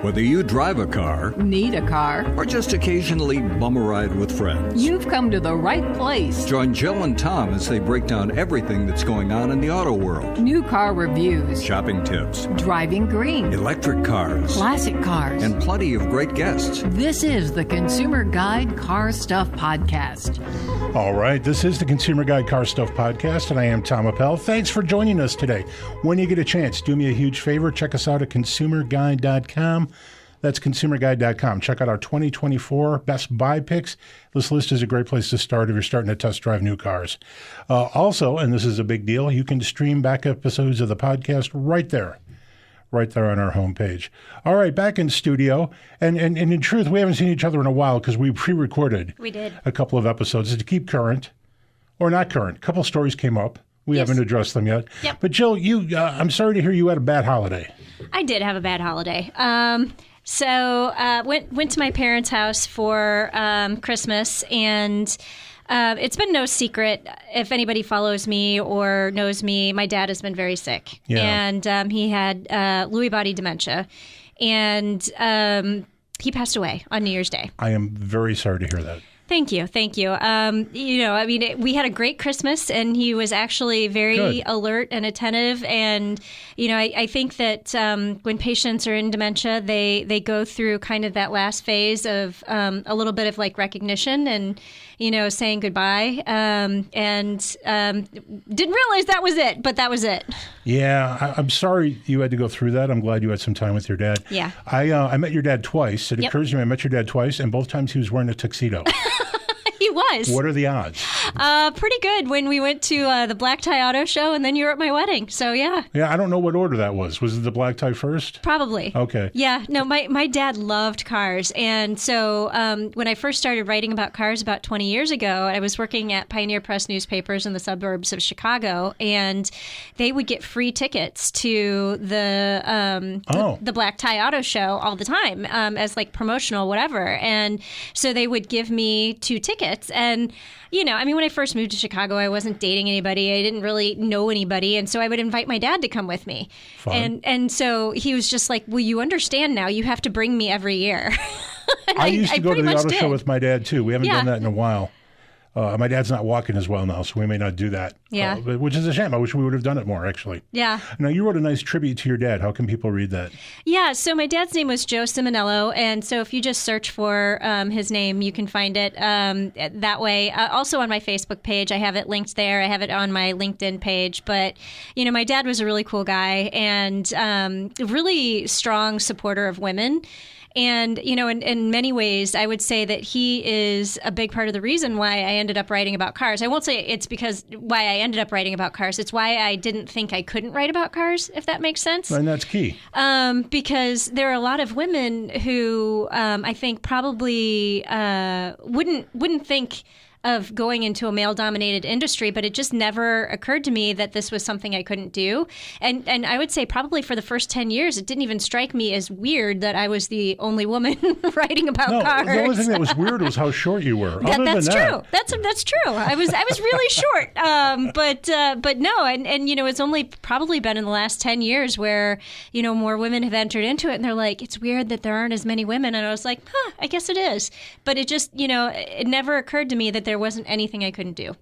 Whether you drive a car, need a car, or just occasionally bum a ride with friends, you've come to the right place. Join Jill and Tom as they break down everything that's going on in the auto world. New car reviews, Shopping tips, driving green, electric cars, classic cars, and plenty of great guests. This is the Consumer Guide Car Stuff Podcast. All right, this is the Consumer Guide Car Stuff Podcast, and I am Tom Appel. Thanks for joining us today. When you get a chance, do me a huge favor. Check us out at consumerguide.com. That's consumerguide.com. Check out our 2024 Best Buy picks. This list is a great place to start if you're starting to test drive new cars. Also, and this is a big deal, you can stream back episodes of the podcast right there on our homepage. All right, back in studio. And in truth, we haven't seen each other in a while because we pre-recorded a couple of episodes to keep current, or not current. A couple of stories came up. We haven't addressed them yet. Yep. But Jill, I'm sorry to hear you had a bad holiday. I did have a bad holiday. So went to my parents' house for Christmas, and it's been no secret. If anybody follows me or knows me, my dad has been very sick. Yeah. And he had Lewy body dementia, and he passed away on New Year's Day. I am very sorry to hear that. Thank you. We had a great Christmas, and he was actually very alert and attentive. And, I think that when patients are in dementia, they go through kind of that last phase of a little bit of like recognition and, saying goodbye. And didn't realize that was it, but that was it. Yeah, I'm sorry you had to go through that. I'm glad you had some time with your dad. Yeah. I met your dad twice. It occurs to me I met your dad twice, and both times he was wearing a tuxedo. He was. What are the odds? Pretty good when we went to the Black Tie Auto Show, and then you were at my wedding. So, yeah. Yeah, I don't know what order that was. Was it the black tie first? Probably. Okay. Yeah. No, my dad loved cars. And so when I first started writing about cars about 20 years ago, I was working at Pioneer Press newspapers in the suburbs of Chicago, and they would get free tickets to the Black Tie Auto Show all the time as like promotional whatever. And so they would give me 2 tickets. And, when I first moved to Chicago, I wasn't dating anybody. I didn't really know anybody. And so I would invite my dad to come with me. Fun. And so he was just like, well, you understand now. You have to bring me every year. I used to go to the auto show with my dad, too. We haven't done that in a while. My dad's not walking as well now, so we may not do that. Yeah. Which is a shame. I wish we would have done it more, actually. Yeah. Now, you wrote a nice tribute to your dad. How can people read that? Yeah, so my dad's name was Joe Simonello, and so if you just search for his name, you can find it that way. Also on my Facebook page, I have it linked there. I have it on my LinkedIn page. But, my dad was a really cool guy and a really strong supporter of women. And, in many ways, I would say that he is a big part of the reason why I ended up writing about cars. I won't say it's because why I ended up writing about cars. It's why I didn't think I couldn't write about cars, if that makes sense. And that's key. Because there are a lot of women who I think probably wouldn't think of going into a male-dominated industry, but it just never occurred to me that this was something I couldn't do. And I would say probably for the first 10 years, it didn't even strike me as weird that I was the only woman writing about cars. The only thing that was weird was how short you were. That's true. That's true. I was really short. But no, and it's only probably been in the last 10 years where, more women have entered into it, and they're like, it's weird that there aren't as many women. And I was like, I guess it is. But it just, it never occurred to me that there wasn't anything I couldn't do.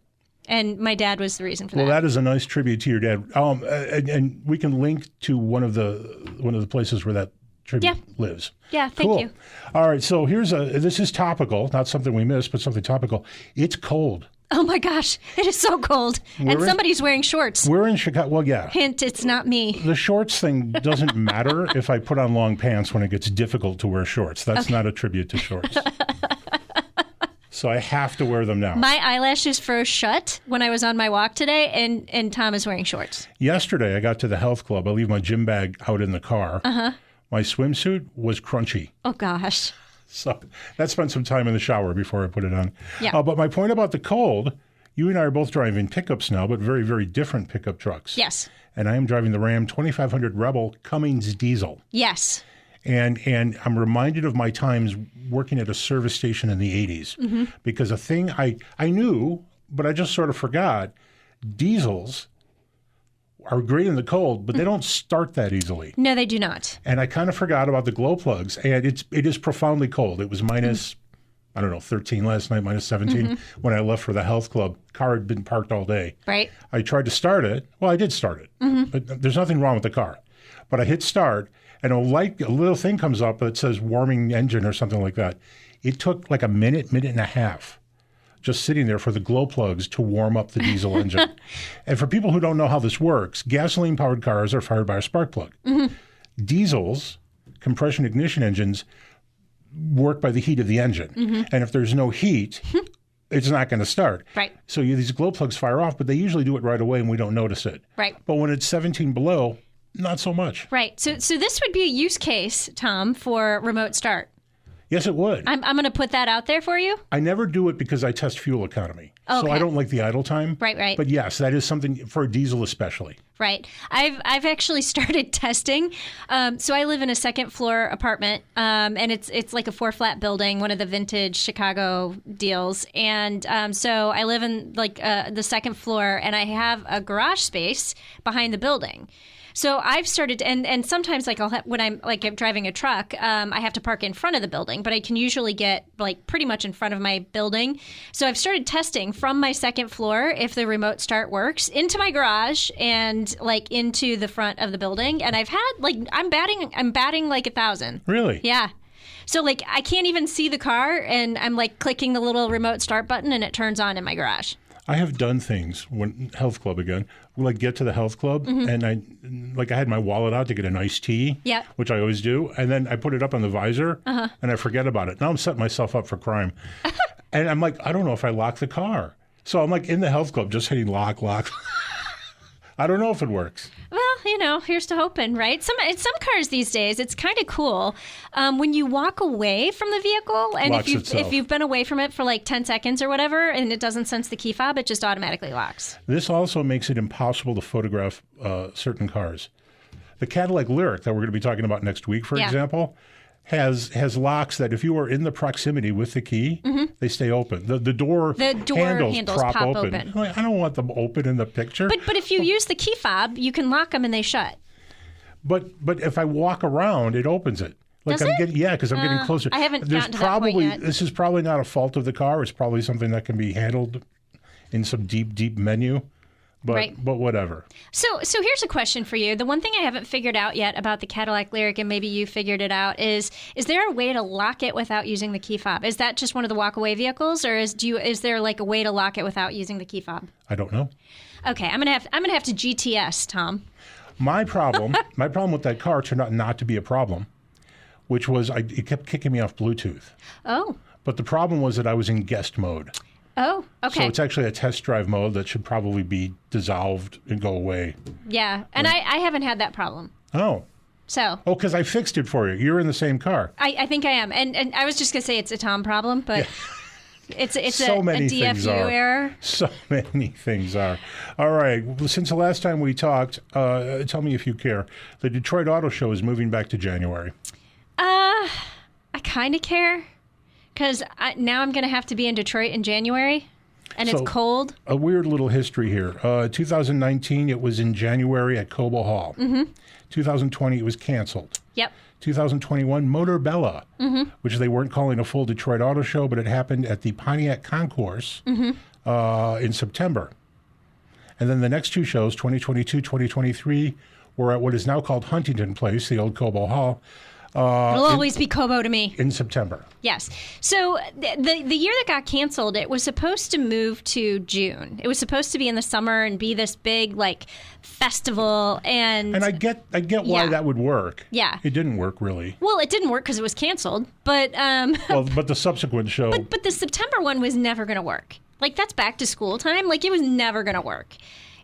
And my dad was the reason for that. Well, that is a nice tribute to your dad. And we can link to one of the places where that tribute lives. Yeah, thank you. All right, so this is topical, not something we missed, but something topical. It's cold. Oh my gosh, it is so cold. Somebody's wearing shorts. We're in Chicago. Well, yeah. Hint, it's not me. The shorts thing doesn't matter if I put on long pants when it gets difficult to wear shorts. That's not a tribute to shorts. So I have to wear them now. My eyelashes froze shut when I was on my walk today, and Tom is wearing shorts. Yesterday, I got to the health club. I leave my gym bag out in the car. Uh-huh. My swimsuit was crunchy. Oh, gosh. So that spent some time in the shower before I put it on. Yeah. But my point about the cold, you and I are both driving pickups now, but very, very different pickup trucks. Yes. And I am driving the Ram 2500 Rebel Cummins-diesel. Yes. And I'm reminded of my times working at a service station in the 80s, because a thing I knew, but I just sort of forgot, diesels are great in the cold, but they don't start that easily. No, they do not. And I kind of forgot about the glow plugs, and it is profoundly cold. It was minus, I don't know, 13 last night, minus 17 when I left for the health club. Car had been parked all day. Right. I tried to start it. Well, I did start it, but there's nothing wrong with the car. But I hit start, and a little thing comes up that says warming engine or something like that. It took like a minute and a half just sitting there for the glow plugs to warm up the diesel engine. And for people who don't know how this works, gasoline-powered cars are fired by a spark plug. Diesels, compression ignition engines, work by the heat of the engine. And if there's no heat, it's not going to start. Right. So these glow plugs fire off, but they usually do it right away and we don't notice it. Right. But when it's 17 below, not so much. Right. So this would be a use case, Tom, for remote start. Yes, it would. I'm going to put that out there for you. I never do it because I test fuel economy. Okay. So I don't like the idle time. Right. But yes, that is something for a diesel especially. Right. I've actually started testing. So I live in a second floor apartment, and it's like a 4-flat building, one of the vintage Chicago deals. And so I live in like the second floor, and I have a garage space behind the building. So I've started, and sometimes like when I'm driving a truck, I have to park in front of the building, but I can usually get like pretty much in front of my building. So I've started testing from my second floor if the remote start works into my garage and like into the front of the building. And I've had like I'm batting like 1,000. Really? Yeah. So like I can't even see the car, and I'm like clicking the little remote start button, and it turns on in my garage. I have done things when health club again. We'll like get to the health club and I had my wallet out to get an iced tea, which I always do, and then I put it up on the visor and I forget about it. Now I'm setting myself up for crime, and I'm like, I don't know if I locked the car, so I'm like in the health club just hitting lock. I don't know if it works. Well, here's to hoping, right? Some cars these days, it's kind of cool when you walk away from the vehicle, and if you've been away from it for like 10 seconds or whatever, and it doesn't sense the key fob, it just automatically locks. This also makes it impossible to photograph certain cars. The Cadillac Lyric that we're going to be talking about next week, for example, has locks that if you are in the proximity with the key, they stay open. The door handles prop open. I don't want them open in the picture. But if you use the key fob, you can lock them and they shut. But if I walk around, it opens it. Does it? Because I'm getting closer. I haven't gotten to that point yet. This is probably not a fault of the car. It's probably something that can be handled in some deep menu. But whatever. So here's a question for you. The one thing I haven't figured out yet about the Cadillac Lyric, and maybe you figured it out, is there a way to lock it without using the key fob? Is that just one of the walk-away vehicles, or is there like a way to lock it without using the key fob? I don't know. Okay, I'm gonna have to GTS, Tom. My problem with that car turned out not to be a problem, which was it kept kicking me off Bluetooth. Oh. But the problem was that I was in guest mode. Oh, okay. So it's actually a test drive mode that should probably be dissolved and go away. Yeah, and I haven't had that problem. Oh. So. Oh, because I fixed it for you. You're in the same car. I think I am. And I was just going to say it's a Tom problem, but it's so a DFU error. So many things are. All right. Well, since the last time we talked, tell me if you care. The Detroit Auto Show is moving back to January. I kind of care. Because now I'm going to have to be in Detroit in January, and it's cold. A weird little history here. 2019, it was in January at Cobo Hall. 2020, it was canceled. Yep. 2021, Motorbella, which they weren't calling a full Detroit Auto Show, but it happened at the Pontiac Concourse in September. And then the next two shows, 2022, 2023, were at what is now called Huntington Place, the old Cobo Hall. It'll always be Cobo to me. In September. Yes. So the year that got canceled, it was supposed to move to June. It was supposed to be in the summer and be this big like festival. And I get why that would work. Yeah. It didn't work really. Well, it didn't work because it was canceled. But but the subsequent show. But the September one was never going to work. Like that's back to school time. Like it was never going to work.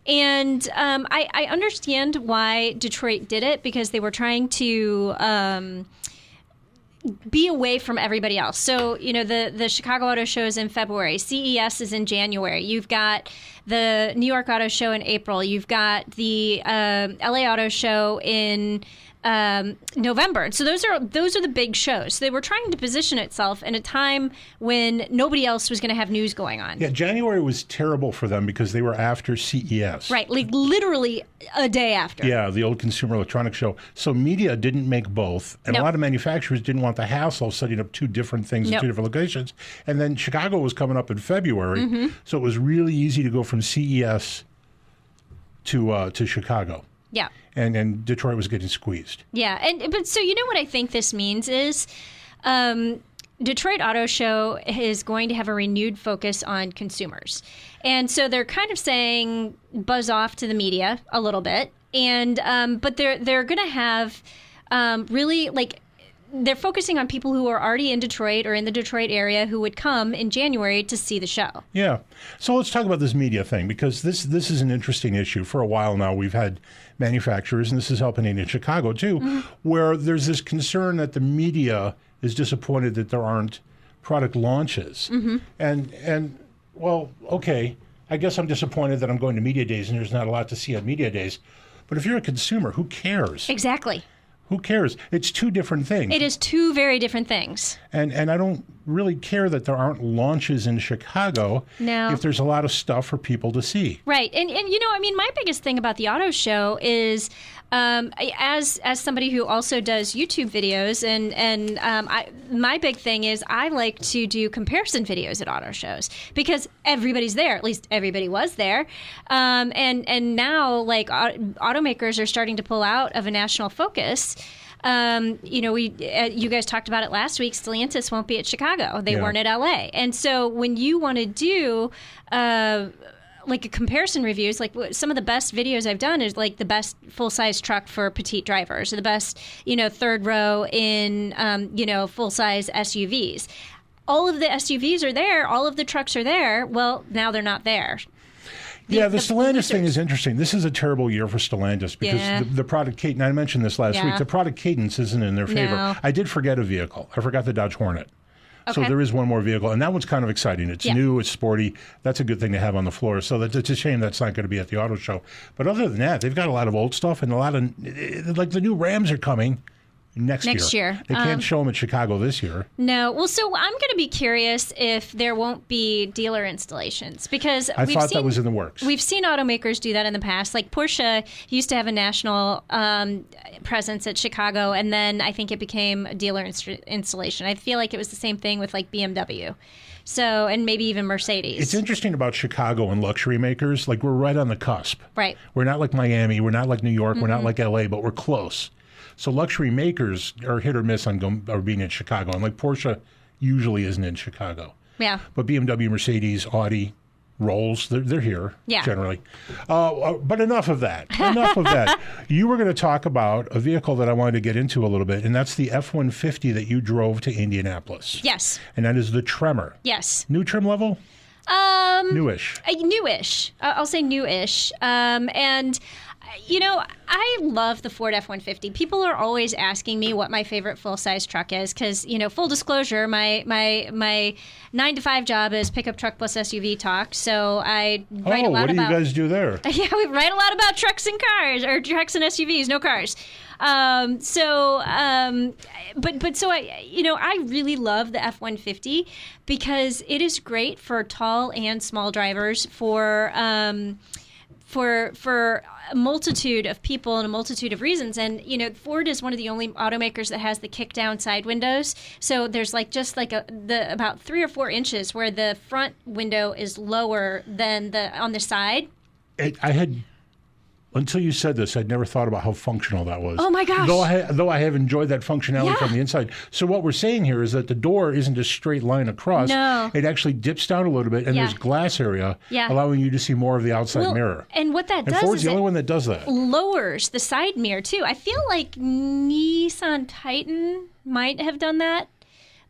And I understand why Detroit did it because they were trying to be away from everybody else. So, the Chicago Auto Show is in February. CES is in January. You've got the New York Auto Show in April. You've got the LA Auto Show in November. So those are the big shows. So they were trying to position itself in a time when nobody else was going to have news going on. Yeah, January was terrible for them because they were after CES. Right, like literally a day after. Yeah, the old Consumer Electronics Show. So media didn't make both, and a lot of manufacturers didn't want the hassle of setting up two different things in two different locations. And then Chicago was coming up in February, so it was really easy to go from CES to Chicago. Yeah. And Detroit was getting squeezed. Yeah, but so you know what I think this means is Detroit Auto Show is going to have a renewed focus on consumers. And so they're kind of saying buzz off to the media a little bit. And but they're going to have really like they're focusing on people who are already in Detroit or in the Detroit area who would come in January to see the show. Yeah. So let's talk about this media thing, because this is an interesting issue. For a while now, we've had manufacturers, and this is happening in Chicago too, where there's this concern that the media is disappointed that there aren't product launches. And well, okay, I guess I'm disappointed that I'm going to media days and there's not a lot to see at media days. But if you're a consumer, who cares? Exactly. Who cares? It's two different things. It is two very different things. And I don't really care that there aren't launches in Chicago if there's a lot of stuff for people to see. Right. And you know, I mean, my biggest thing about the auto show is as somebody who also does YouTube videos, and my big thing is I like to do comparison videos at auto shows because everybody's there. At least everybody was there. And now, like, automakers are starting to pull out of a national focus. You know, you guys talked about it last week. Stellantis won't be at Chicago. They weren't at LA. And so when you want to do like a comparison reviews, like some of the best videos I've done is like the best full-size truck for petite drivers, or the best, you know, third row in, you know, full-size SUVs. All of the SUVs are there. All of the trucks are there. Well, now they're not there. The Stellantis thing is interesting. This is a terrible year for Stellantis because the product cadence, I mentioned this last week, the product cadence isn't in their favor. No. I did forget a vehicle. I forgot the Dodge Hornet. Okay. So there is one more vehicle, and that one's kind of exciting. It's new, it's sporty. That's a good thing to have on the floor. So it's a shame that's not going to be at the auto show. But other than that, they've got a lot of old stuff, and a lot of, like, the new Rams are coming next year. They can't show them at Chicago this year. No. Well, so I'm going to be curious if there won't be dealer installations, because I thought that was in the works. We've seen automakers do that in the past. Like Porsche used to have a national presence at Chicago, and then I think it became a dealer installation. I feel like it was the same thing with like BMW. So, and maybe even Mercedes. It's interesting about Chicago and luxury makers. Like, we're right on the cusp. Right. We're not like Miami. We're not like New York. We're not like LA, but we're close. So luxury makers are hit or miss on being in Chicago. And like Porsche usually isn't in Chicago. Yeah. But BMW, Mercedes, Audi, Rolls, they're here generally. But enough of that. Enough of that. You were going to talk about a vehicle that I wanted to get into a little bit, and that's the F-150 that you drove to Indianapolis. Yes. And that is the Tremor. Yes. New trim level? Newish. Newish. I'll say newish. And you know, I love the Ford F-150. People are always asking me what my favorite full-size truck is because, you know, full disclosure, my 9-to-5 job is pickup truck plus SUV talk. So I write a lot about... what do you guys do there? Yeah, we write a lot about trucks and cars, or trucks and SUVs, no cars. So I really love the F-150 because it is great for tall and small drivers, for a multitude of people and a multitude of reasons. And, you know, Ford is one of the only automakers that has the kick down side windows. So there's like just like about 3 or 4 inches where the front window is lower than on the side. Until you said this, I'd never thought about how functional that was. Oh, my gosh. Though I have enjoyed that functionality from the inside. So what we're saying here is that the door isn't a straight line across. No. It actually dips down a little bit, and there's glass area allowing you to see more of the outside mirror. And what that does Ford's is the only one that does that. Lowers the side mirror, too. I feel like Nissan Titan might have done that.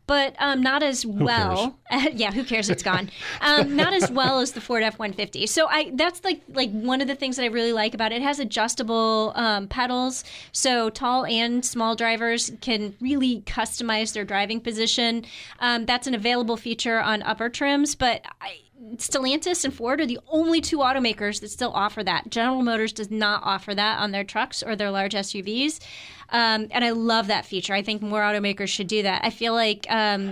But not as well. Who cares? It's gone. Not as well as the Ford F-150. So that's like one of the things that I really like about it. It has adjustable pedals, so tall and small drivers can really customize their driving position. That's an available feature on upper trims, but Stellantis and Ford are the only two automakers that still offer that. General Motors does not offer that on their trucks or their large SUVs. And I love that feature. I think more automakers should do that. I feel like...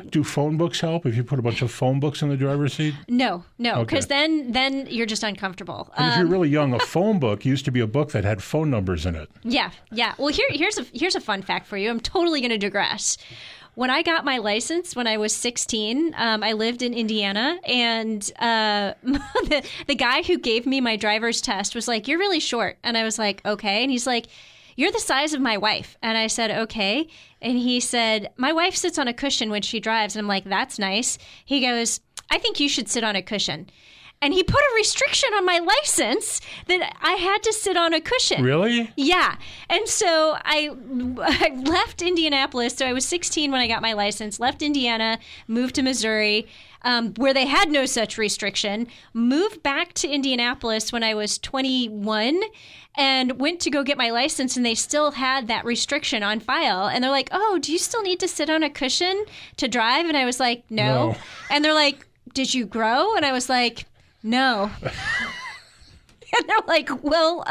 do phone books help if you put a bunch of phone books in the driver's seat? No, because then you're just uncomfortable. And if you're really young, a phone book used to be a book that had phone numbers in it. Yeah. Well, here's a fun fact for you. I'm totally going to digress. When I got my license when I was 16, I lived in Indiana, and the guy who gave me my driver's test was like, "You're really short," and I was like, "Okay," and he's like, "You're the size of my wife," and I said, "Okay," and he said, "My wife sits on a cushion when she drives," and I'm like, "That's nice." He goes, "I think you should sit on a cushion." And he put a restriction on my license that I had to sit on a cushion. Really? Yeah. And so I left Indianapolis. So I was 16 when I got my license, left Indiana, moved to Missouri, where they had no such restriction, moved back to Indianapolis when I was 21, and went to go get my license, and they still had that restriction on file. And they're like, "Oh, do you still need to sit on a cushion to drive?" And I was like, no. And they're like, "Did you grow?" And I was like, "No." And they're like, "Well,"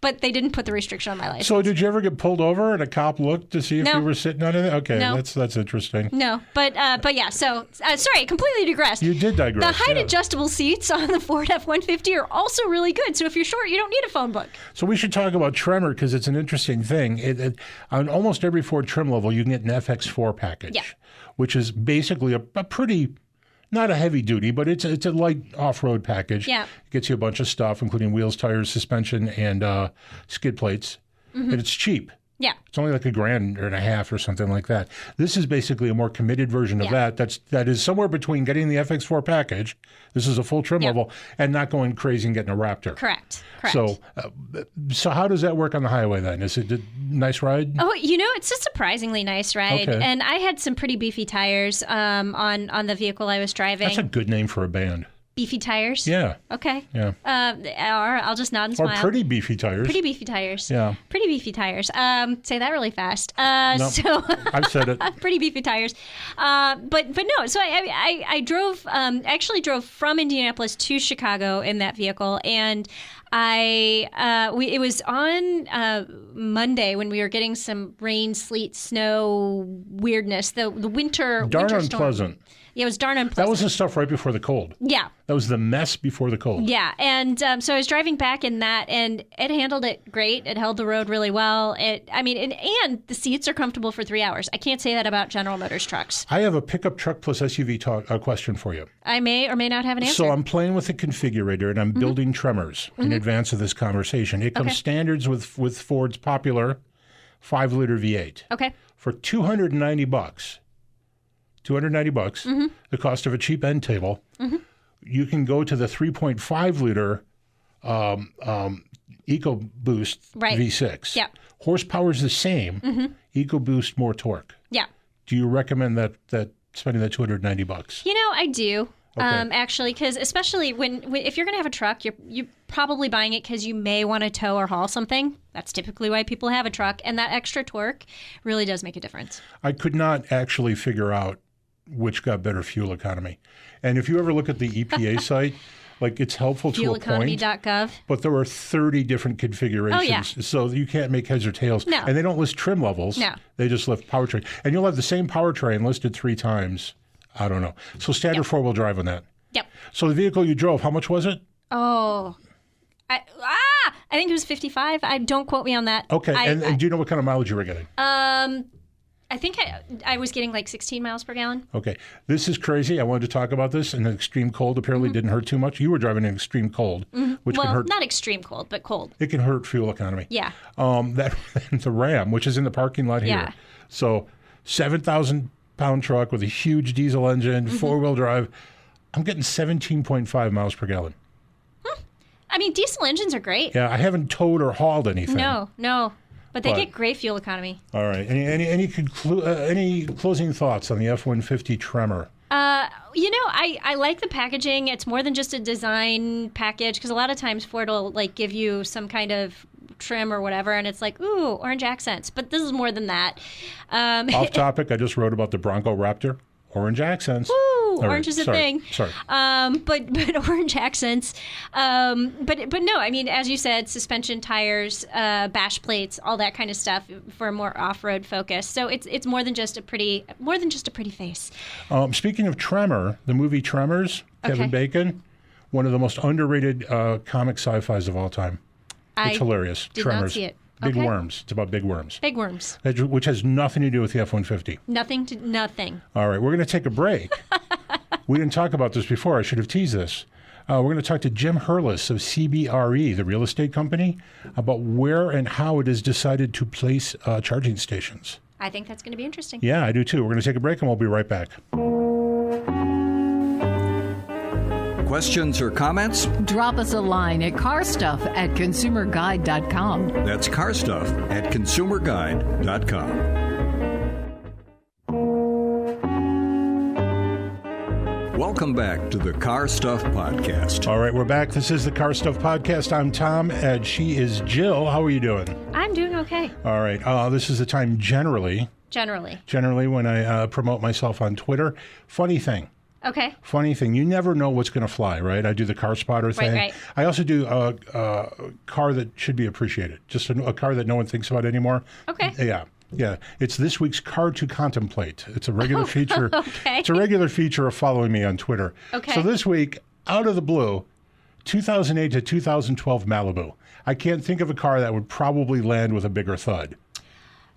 but they didn't put the restriction on my license. So did you ever get pulled over and a cop looked to see if No. you were sitting on it? Okay, No. that's interesting. No, but yeah. So sorry, completely digressed. You did digress. The height adjustable seats on the Ford F-150 are also really good. So if you're short, you don't need a phone book. So we should talk about Tremor because it's an interesting thing. On almost every Ford trim level, you can get an FX4 package, which is basically a pretty... Not a heavy duty, but it's a light off-road package. Yeah. It gets you a bunch of stuff, including wheels, tires, suspension, and skid plates. And it's cheap. Yeah. It's only like $1.50 or something like that. This is basically a more committed version of that. That is somewhere between getting the FX4 package, this is a full trim level, and not going crazy and getting a Raptor. Correct. So how does that work on the highway then? Is it a nice ride? Oh, it's a surprisingly nice ride. Okay. And I had some pretty beefy tires on the vehicle I was driving. That's a good name for a band. Beefy tires? Yeah. Okay. Yeah. Or I'll just nod and smile. Or pretty beefy tires. Pretty beefy tires. Yeah. Pretty beefy tires. Say that really fast. No, So I've said it. pretty beefy tires. But no. So I drove. Actually drove from Indianapolis to Chicago in that vehicle, and it was on Monday when we were getting some rain, sleet, snow weirdness. The winter storm. Unpleasant. Yeah, it was darn unpleasant. That was the stuff right before the cold. Yeah. That was the mess before the cold. Yeah, and so I was driving back in that, and it handled it great. It held the road really well. And the seats are comfortable for 3 hours. I can't say that about General Motors trucks. I have a pickup truck plus SUV question for you. I may or may not have an answer. So I'm playing with the configurator, and I'm building Tremors in advance of this conversation. It comes standards with Ford's popular 5-liter V8. Okay. For $290. $290, the cost of a cheap end table. You can go to the 3.5-liter EcoBoost V6. Yeah. Horsepower's the same. EcoBoost more torque. Yeah. Do you recommend that spending that $290? I do. Okay. Actually, because especially if you're going to have a truck, you're probably buying it because you may want to tow or haul something. That's typically why people have a truck, and that extra torque really does make a difference. I could not actually figure out which got better fuel economy. And if you ever look at the EPA site, like it's helpful to a point. Fueleconomy.gov. But there are 30 different configurations. Oh, yeah. So you can't make heads or tails. No. And they don't list trim levels. No. They just list powertrain. And you'll have the same powertrain listed 3 times. I don't know. So standard 4-wheel drive on that. Yep. So the vehicle you drove, how much was it? Oh. I think it was 55. Don't quote me on that. Okay. And do you know what kind of mileage you were getting? I think I was getting like 16 miles per gallon. Okay. This is crazy. I wanted to talk about this. And the extreme cold apparently didn't hurt too much. You were driving in extreme cold, which can hurt. Not extreme cold, but cold. It can hurt fuel economy. Yeah. The Ram, which is in the parking lot here. Yeah. So 7,000-pound truck with a huge diesel engine, 4-wheel drive. I'm getting 17.5 miles per gallon. I mean, diesel engines are great. Yeah, I haven't towed or hauled anything. No. But they get great fuel economy. All right. Any closing thoughts on the F-150 Tremor? I like the packaging. It's more than just a design package, because a lot of times Ford will give you some kind of trim or whatever, and it's like, ooh, orange accents. But this is more than that. Off topic, I just wrote about the Bronco Raptor. Orange accents. Woo! orange is a thing. Sorry. But orange accents. But no, I mean, as you said, suspension, tires, bash plates, all that kind of stuff for a more off-road focus. So it's more than just a pretty face. Speaking of Tremor, the movie Tremors, Kevin Bacon, one of the most underrated comic sci-fis of all time. It's hilarious. Did Tremors. not see it. Big worms. It's about big worms. Big worms. Which has nothing to do with the F-150. Nothing. All right, we're going to take a break. We didn't talk about this before. I should have teased this. We're going to talk to Jim Hurlis of CBRE, the real estate company, about where and how it has decided to place charging stations. I think that's going to be interesting. Yeah, I do too. We're going to take a break and we'll be right back. Questions or comments? Drop us a line at carstuff@consumerguide.com. That's carstuff@consumerguide.com. Welcome back to the Car Stuff Podcast. All right, we're back. This is the Car Stuff Podcast. I'm Tom, and she is Jill. How are you doing? I'm doing okay. All right. This is the time generally when I promote myself on Twitter. Funny thing. Okay. Funny thing. You never know what's going to fly, right? I do the car spotter thing. Right. I also do a car that should be appreciated. Just a car that no one thinks about anymore. Okay. Yeah. It's this week's Car to Contemplate. It's a regular feature. Okay. It's a regular feature of following me on Twitter. Okay. So this week, out of the blue, 2008 to 2012 Malibu. I can't think of a car that would probably land with a bigger thud.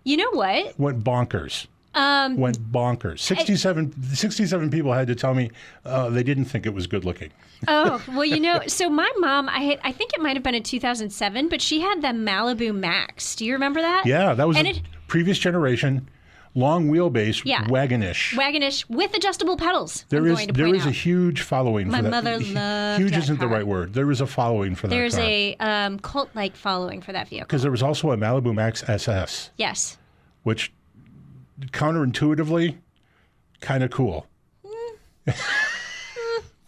You know what? Went bonkers. 67 people had to tell me they didn't think it was good looking. Oh, well, so my mom, I think it might have been in 2007, but she had the Malibu Max. Do you remember that? Yeah, that was the previous generation, long wheelbase, wagonish. Wagonish with adjustable pedals. There is a huge following for that. My mother loved Huge that isn't car. the right word. There is a following for that There's car. a cult-like following for that vehicle. Because there was also a Malibu Max SS. Yes. Which, counterintuitively, kind of cool.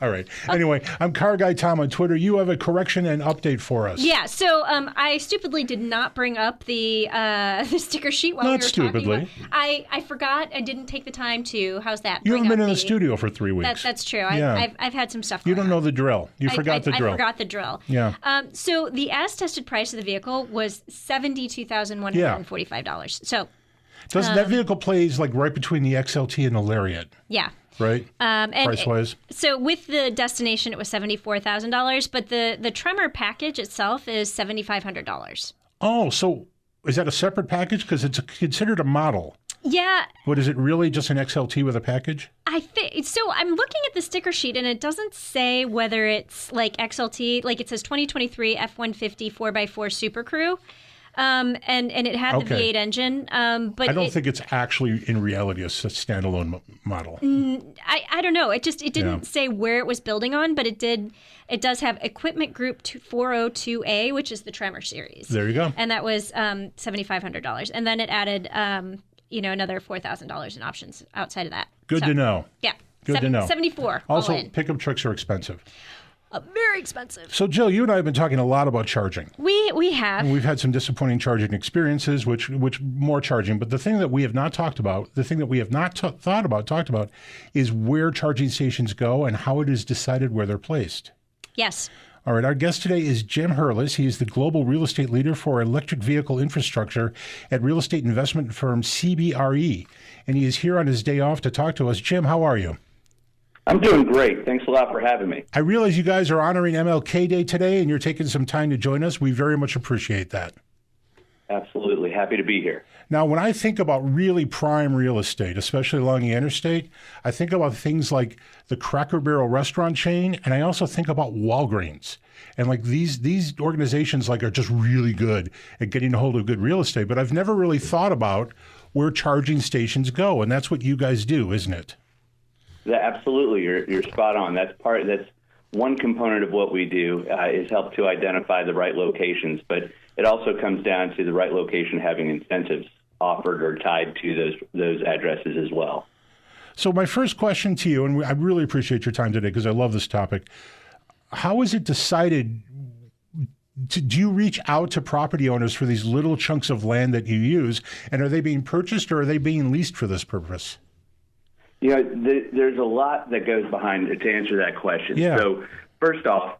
All right. Anyway, I'm Car Guy Tom on Twitter. You have a correction and update for us. Yeah. So I stupidly did not bring up the sticker sheet while we were stupidly. talking. I forgot. I didn't take the time to. How's that? You haven't been in the studio for 3 weeks. That's true. Yeah. I've had some stuff. You don't know the drill. You forgot the drill. I forgot the drill. Yeah. So the as-tested price of the vehicle was $72,145. So. That vehicle plays like right between the XLT and the Lariat? Yeah. Right? Price-wise? So with the destination, it was $74,000, but the Tremor package itself is $7,500. Oh, so is that a separate package? Because it's considered a model. Yeah. But is it really just an XLT with a package? I think so. I'm looking at the sticker sheet, and it doesn't say whether it's like XLT. Like it says 2023 F-150 4x4 Super Crew. And it had the V8 engine, but I don't think it's actually in reality a standalone model. I don't know. It didn't say where it was building on, but it does have Equipment Group 402A, which is the Tremor series. There you go. And that was $7,500, and then it added another $4,000 in options outside of that. Good to know. Yeah. Good to know. 74. Also, pickup trucks are expensive. Very expensive. So, Jill, you and I have been talking a lot about charging. We have. And we've had some disappointing charging experiences, which more charging. But the thing that we have not talked about, the thing that we have not talked about, is where charging stations go and how it is decided where they're placed. Yes. All right. Our guest today is Jim Hurlis. He is the global real estate leader for electric vehicle infrastructure at real estate investment firm CBRE. And he is here on his day off to talk to us. Jim, how are you? I'm doing great. Thanks a lot for having me. I realize you guys are honoring MLK Day today, and you're taking some time to join us. We very much appreciate that. Absolutely. Happy to be here. Now, when I think about really prime real estate, especially along the interstate, I think about things like the Cracker Barrel restaurant chain, and I also think about Walgreens. And like these organizations are just really good at getting a hold of good real estate, but I've never really thought about where charging stations go, and that's what you guys do, isn't it? Yeah, absolutely. You're spot on. That's one component of what we do is help to identify the right locations, but it also comes down to the right location having incentives offered or tied to those addresses as well. So my first question to you, and I really appreciate your time today because I love this topic. How is it decided? Do you reach out to property owners for these little chunks of land that you use, and are they being purchased or are they being leased for this purpose? There's a lot that goes behind to answer that question. Yeah. So first off,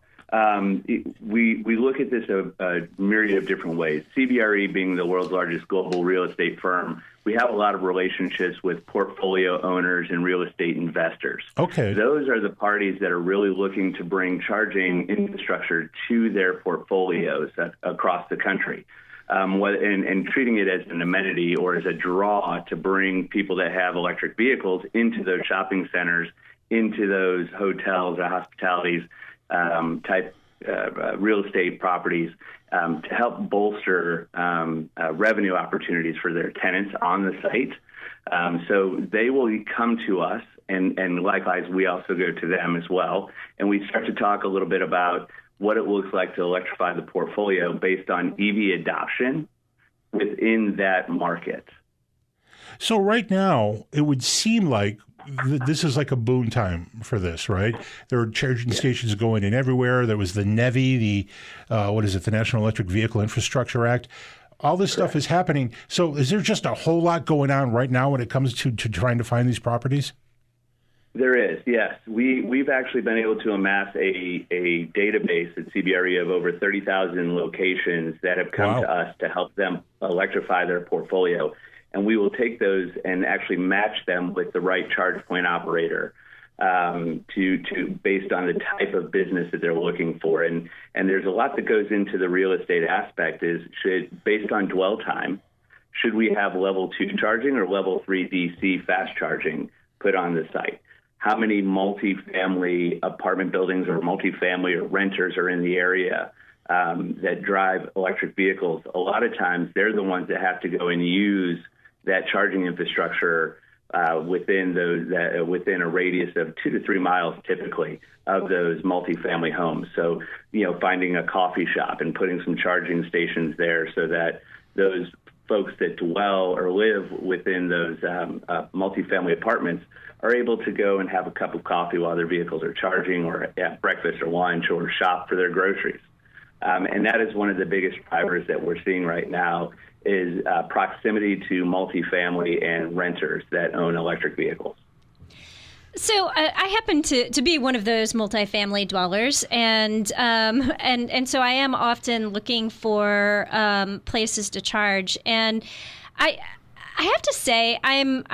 we look at this a myriad of different ways. CBRE being the world's largest global real estate firm, we have a lot of relationships with portfolio owners and real estate investors. Okay. Those are the parties that are really looking to bring charging infrastructure to their portfolios across the country. And treating it as an amenity or as a draw to bring people that have electric vehicles into those shopping centers, into those hotels or hospitalities type real estate properties to help bolster revenue opportunities for their tenants on the site. So they will come to us, and likewise, we also go to them as well. And we start to talk a little bit about what it looks like to electrify the portfolio based on EV adoption within that market. So right now, it would seem like this is like a boon time for this, right? There are charging stations going in everywhere. There was the NEVI, the National Electric Vehicle Infrastructure Act. All this stuff is happening. So is there just a whole lot going on right now when it comes to trying to find these properties? There is, yes. We've actually been able to amass a database at CBRE of over 30,000 locations that have come to us to help them electrify their portfolio. And we will take those and actually match them with the right charge point operator based on the type of business that they're looking for. And there's a lot that goes into the real estate aspect based on dwell time, should we have level 2 charging or level 3 DC fast charging put on the site? How many multifamily apartment buildings or multifamily or renters are in the area that drive electric vehicles? A lot of times they're the ones that have to go and use that charging infrastructure within a radius of 2 to 3 miles typically of those multifamily homes. So, finding a coffee shop and putting some charging stations there so that those folks that dwell or live within those multifamily apartments are able to go and have a cup of coffee while their vehicles are charging, or at breakfast or lunch, or shop for their groceries. And that is one of the biggest drivers that we're seeing right now is proximity to multifamily and renters that own electric vehicles. So I happen to be one of those multifamily dwellers, and so I am often looking for places to charge. And I have to say I'm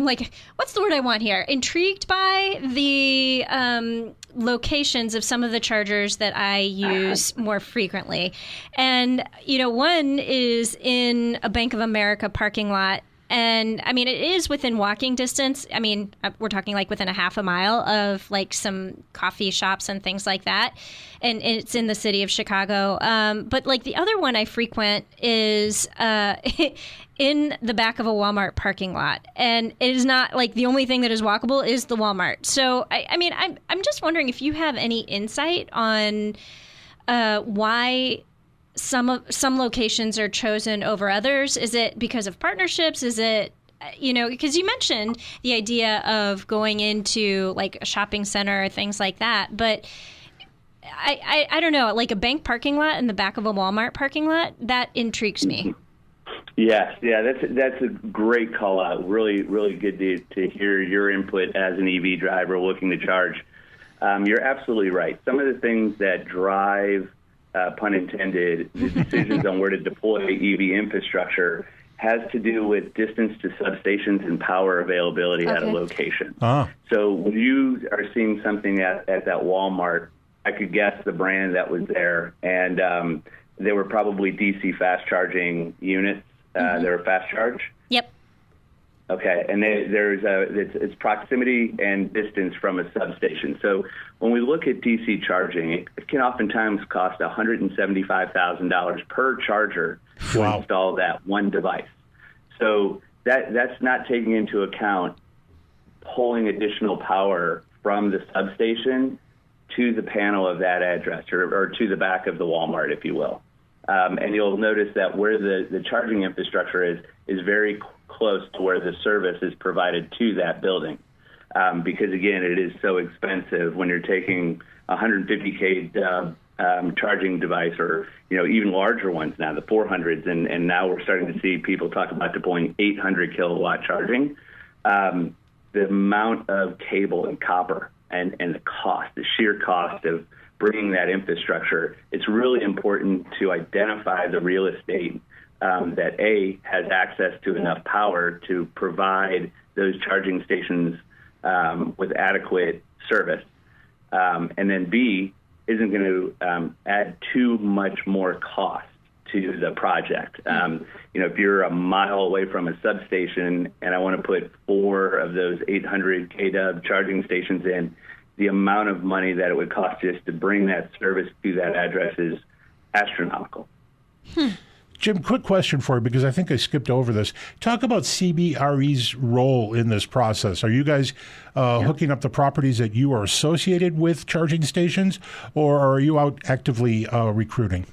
like, what's the word I want here? Intrigued by the locations of some of the chargers that I use more frequently. And, one is in a Bank of America parking lot. And I mean, it is within walking distance. I mean, we're talking like within a half a mile of like some coffee shops and things like that. And it's in the city of Chicago. But like the other one I frequent is in the back of a Walmart parking lot. And it is not like the only thing that is walkable is the Walmart. So, I'm just wondering if you have any insight on why some locations are chosen over others. Is it because of partnerships? Is it, because you mentioned the idea of going into like a shopping center or things like that, but I don't know, like a bank parking lot in the back of a Walmart parking lot, that intrigues me. Yes, that's a great call out. Really, really good to hear your input as an EV driver looking to charge. You're absolutely right. Some of the things that drive pun intended, the decisions on where to deploy EV infrastructure has to do with distance to substations and power availability at a location. So when you are seeing something at that Walmart, I could guess the brand that was there, and they were probably DC fast charging units. They were fast charge? Yep. Okay, and it's proximity and distance from a substation. So when we look at DC charging, it can oftentimes cost $175,000 per charger to install that one device. So that's not taking into account pulling additional power from the substation to the panel of that address or to the back of the Walmart, if you will. And you'll notice that where the charging infrastructure is very close to where the service is provided to that building. Because, again, it is so expensive when you're taking a 150K charging device or, even larger ones now, the 400s. And now we're starting to see people talk about deploying 800 kilowatt charging. the amount of cable and copper and the cost, the sheer cost of bringing that infrastructure, it's really important to identify the real estate that has access to enough power to provide those charging stations with adequate service, and then B, isn't going to add too much more cost to the project. If you're a mile away from a substation and I want to put 4 of those 800 kW charging stations in, the amount of money that it would cost just to bring that service to that address is astronomical. Jim, quick question for you, because I think I skipped over this. Talk about CBRE's role in this process. Are you guys hooking up the properties that you are associated with charging stations, or are you out actively recruiting?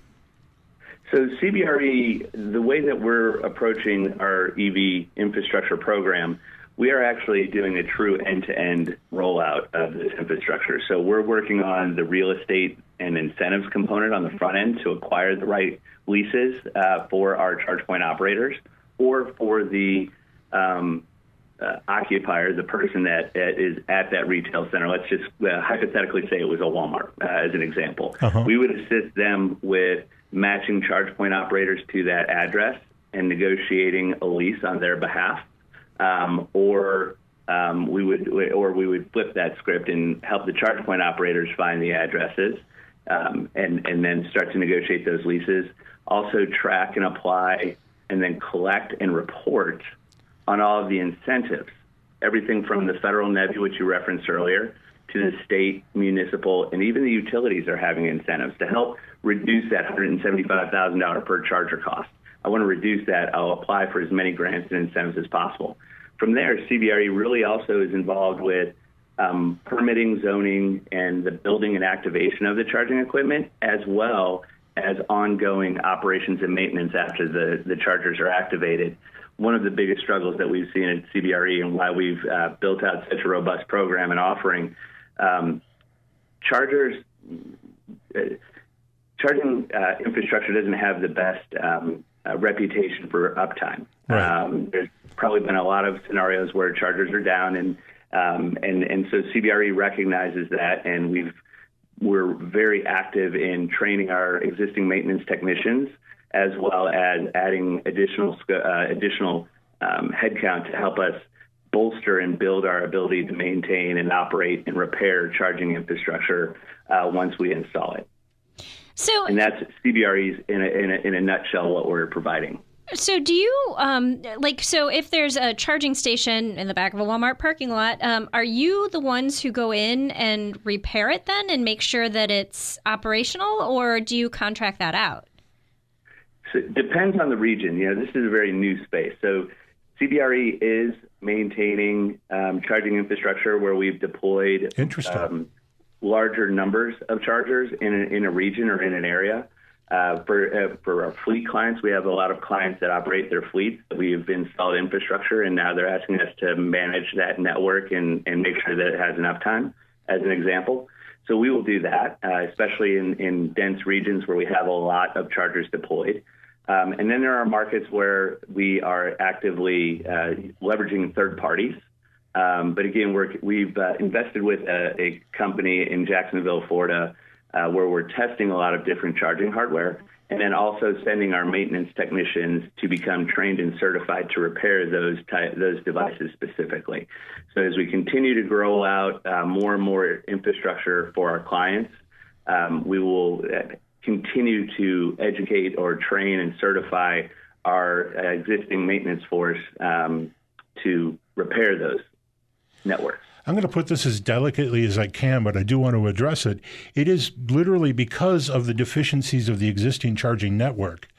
So CBRE, the way that we're approaching our EV infrastructure program, we are actually doing a true end-to-end rollout of this infrastructure. So we're working on the real estate and incentives component on the front end to acquire the right leases for our charge point operators, or for the occupier, the person that is at that retail center. Let's just hypothetically say it was a Walmart as an example. We would assist them with matching charge point operators to that address and negotiating a lease on their behalf. Or we would flip that script and help the charge point operators find the addresses, and then start to negotiate those leases. Also track and apply and then collect and report on all of the incentives, everything from the federal NEVI, which you referenced earlier, to the state, municipal, and even the utilities are having incentives to help reduce that $175,000 per charger cost. I want to reduce that. I'll apply for as many grants and incentives as possible. From there, CBRE really also is involved with permitting, zoning, and the building and activation of the charging equipment, as well as ongoing operations and maintenance after the chargers are activated. One of the biggest struggles that we've seen at CBRE, and why we've built out such a robust program and offering, charging infrastructure doesn't have the best reputation for uptime. Right. There's probably been a lot of scenarios where chargers are down, and so CBRE recognizes that, and we're very active in training our existing maintenance technicians, as well as adding additional headcount to help us bolster and build our ability to maintain and operate and repair charging infrastructure once we install it. And that's CBRE's in a nutshell what we're providing. So do you, so if there's a charging station in the back of a Walmart parking lot, are you the ones who go in and repair it then and make sure that it's operational, or do you contract that out? So it depends on the region. This is a very new space. So CBRE is maintaining charging infrastructure where we've deployed larger numbers of chargers in a region or in an area. For our fleet clients, we have a lot of clients that operate their fleets. We've installed infrastructure, and now they're asking us to manage that network and make sure that it has enough time, as an example. So we will do that, especially in dense regions where we have a lot of chargers deployed. And then there are markets where we are actively leveraging third parties. But again, we've invested with a company in Jacksonville, Florida, where we're testing a lot of different charging hardware, and then also sending our maintenance technicians to become trained and certified to repair those devices specifically. So as we continue to grow out more and more infrastructure for our clients, we will continue to educate or train and certify our existing maintenance force to repair those networks. I'm going to put this as delicately as I can, but I do want to address it. It is literally because of the deficiencies of the existing charging network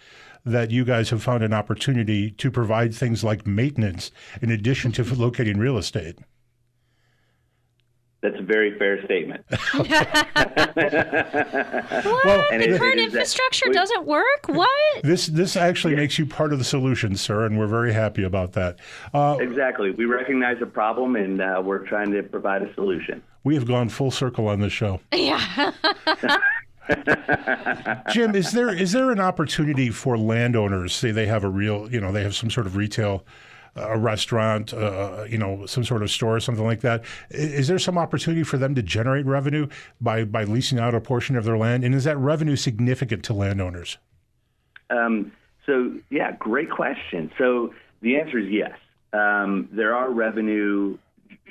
that you guys have found an opportunity to provide things like maintenance in addition to locating real estate. That's a very fair statement. What? The current infrastructure doesn't work? What? This actually makes you part of the solution, sir, and we're very happy about that. Exactly. We recognize a problem, and we're trying to provide a solution. We have gone full circle on this show. Yeah. Jim, is there an opportunity for landowners, say they have they have some sort of retail a restaurant, some sort of store or something like that. Is there some opportunity for them to generate revenue by leasing out a portion of their land? And is that revenue significant to landowners? Great question. So the answer is yes. There are revenue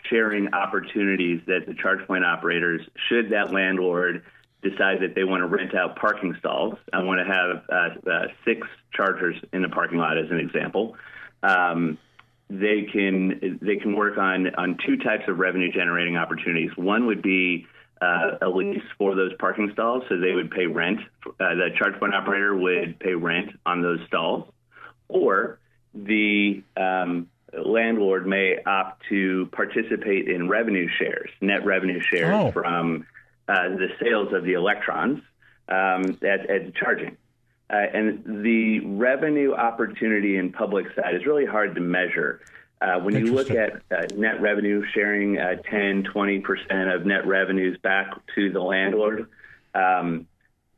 sharing opportunities that the charge point operators, should that landlord decide that they want to rent out parking stalls. I want to have 6 chargers in the parking lot, as an example. They can work on 2 types of revenue generating opportunities. One would be a lease for those parking stalls, so they would pay rent. The charge point operator would pay rent on those stalls, or the landlord may opt to participate in revenue shares, net revenue shares from the sales of the electrons at the charging. And the revenue opportunity in public side is really hard to measure. When you look at net revenue sharing 10, 20% of net revenues back to the landlord,